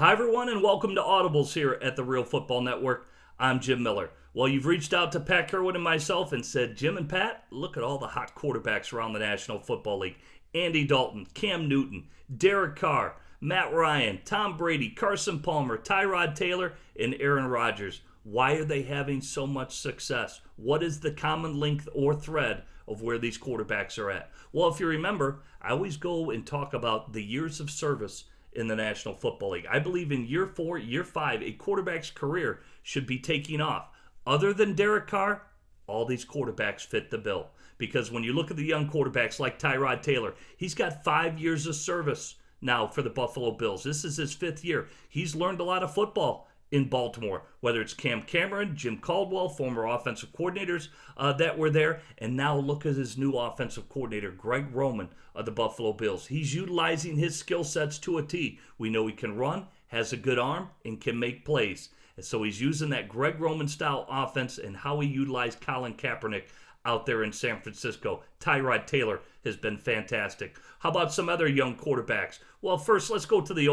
Hi, everyone, and welcome to Audibles here at the Real Football Network. I'm Jim Miller. Well, you've reached out to Pat Kerwin and myself and said, Jim and Pat, look at all the hot quarterbacks around the National Football League. Andy Dalton, Cam Newton, Derek Carr, Matt Ryan, Tom Brady, Carson Palmer, Tyrod Taylor, and Aaron Rodgers. Why are they having so much success? What is the common link or thread of where these quarterbacks are at? Well, if you remember, I always go and talk about the years of service in the National Football League. I believe in year 4, year 5, a quarterback's career should be taking off. Other than Derek Carr, all these quarterbacks fit the bill. Because when you look at the young quarterbacks like Tyrod Taylor, he's got 5 years of service now for the Buffalo Bills. This is his 5th year. He's learned a lot of football in Baltimore, whether it's Cam Cameron, Jim Caldwell, former offensive coordinators that were there, and now look at his new offensive coordinator, Greg Roman of the Buffalo Bills. He's utilizing his skill sets to a T. We know he can run, has a good arm, and can make plays. And so he's using that Greg Roman-style offense and how he utilized Colin Kaepernick out there in San Francisco. Tyrod Taylor has been fantastic. How about some other young quarterbacks? Well, first, let's go to the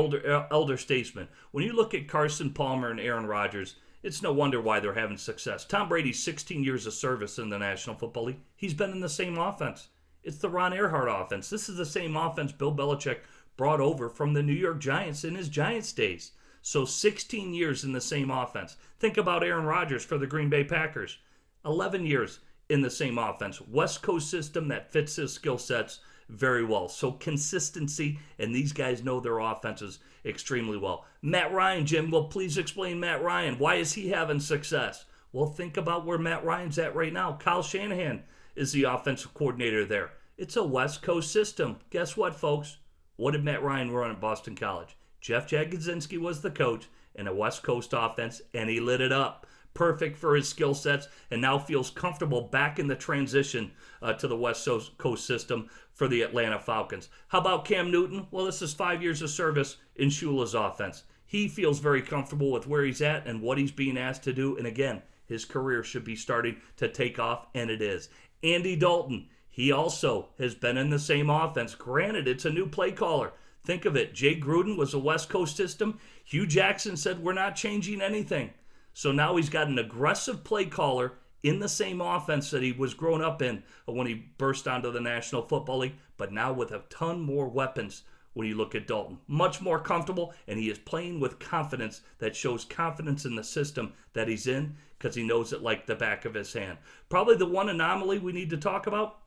elder statesmen. When you look at Carson Palmer and Aaron Rodgers, it's no wonder why they're having success. Tom Brady's 16 years of service in the National Football League. He's been in the same offense. It's the Ron Erhardt offense. This is the same offense Bill Belichick brought over from the New York Giants in his Giants days. So 16 years in the same offense. Think about Aaron Rodgers for the Green Bay Packers. 11 years in the same offense. West Coast system that fits his skill sets very well. So consistency, and these guys know their offenses extremely well. Matt Ryan, Jim, well, please explain Matt Ryan. Why is he having success? Well, think about where Matt Ryan's at right now. Kyle Shanahan is the offensive coordinator there. It's a West Coast system. Guess what, folks? What did Matt Ryan run at Boston College? Jeff Jagodzinski was the coach in a West Coast offense, and he lit it up. Perfect for his skill sets, and now feels comfortable back in the transition to the West Coast system for the Atlanta Falcons. How about Cam Newton? Well, this is 5 years of service in Shula's offense. He feels very comfortable with where he's at and what he's being asked to do, and again, his career should be starting to take off, and it is. Andy Dalton, he also has been in the same offense. Granted, it's a new play caller. Think of it. Jay Gruden was a West Coast system. Hugh Jackson said, we're not changing anything. So now he's got an aggressive play caller in the same offense that he was grown up in when he burst onto the National Football League, but now with a ton more weapons when you look at Dalton. Much more comfortable, and he is playing with confidence that shows confidence in the system that he's in because he knows it like the back of his hand. Probably the one anomaly we need to talk about,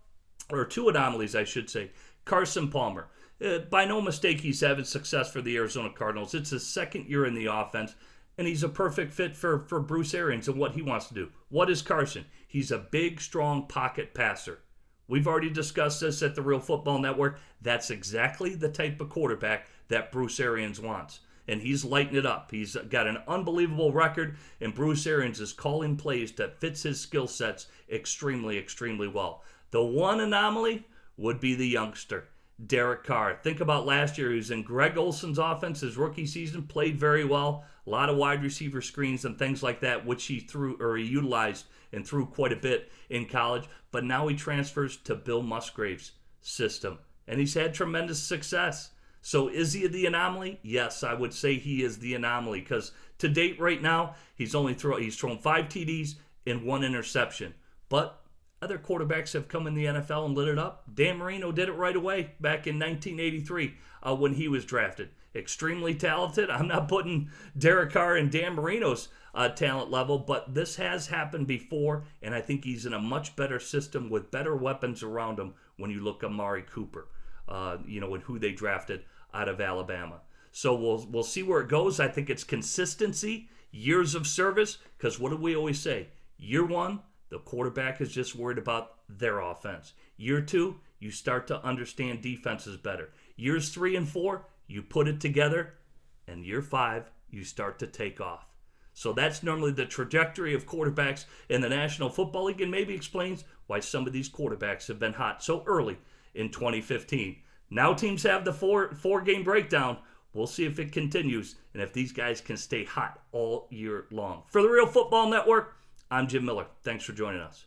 or two anomalies, I should say, Carson Palmer. By no mistake, he's having success for the Arizona Cardinals. It's his 2nd year in the offense, and he's a perfect fit for Bruce Arians and what he wants to do. What is Carson? He's a big, strong pocket passer. We've already discussed this at the Real Football Network. That's exactly the type of quarterback that Bruce Arians wants. And he's lighting it up. He's got an unbelievable record, and Bruce Arians is calling plays that fits his skill sets extremely, extremely well. The one anomaly would be the youngster, Derek Carr. Think about last year. He was in Greg Olson's offense. His rookie season played very well. A lot of wide receiver screens and things like that, which he utilized and threw quite a bit in college. But now he transfers to Bill Musgrave's system, and he's had tremendous success. So is he the anomaly? Yes, I would say he is the anomaly because to date right now, he's thrown 5 TDs and 1 interception. But other quarterbacks have come in the NFL and lit it up. Dan Marino did it right away back in 1983 when he was drafted. Extremely talented. I'm not putting Derek Carr and Dan Marino's talent level, but this has happened before, and I think he's in a much better system with better weapons around him when you look at Amari Cooper, and who they drafted out of Alabama. So we'll see where it goes. I think it's consistency, years of service, because what do we always say? Year 1, the quarterback is just worried about their offense. Year 2, you start to understand defenses better. Years 3 and 4, you put it together. And year 5, you start to take off. So that's normally the trajectory of quarterbacks in the National Football League, and maybe explains why some of these quarterbacks have been hot so early in 2015. Now teams have the four-game breakdown. We'll see if it continues and if these guys can stay hot all year long. For the Real Football Network, I'm Jim Miller. Thanks for joining us.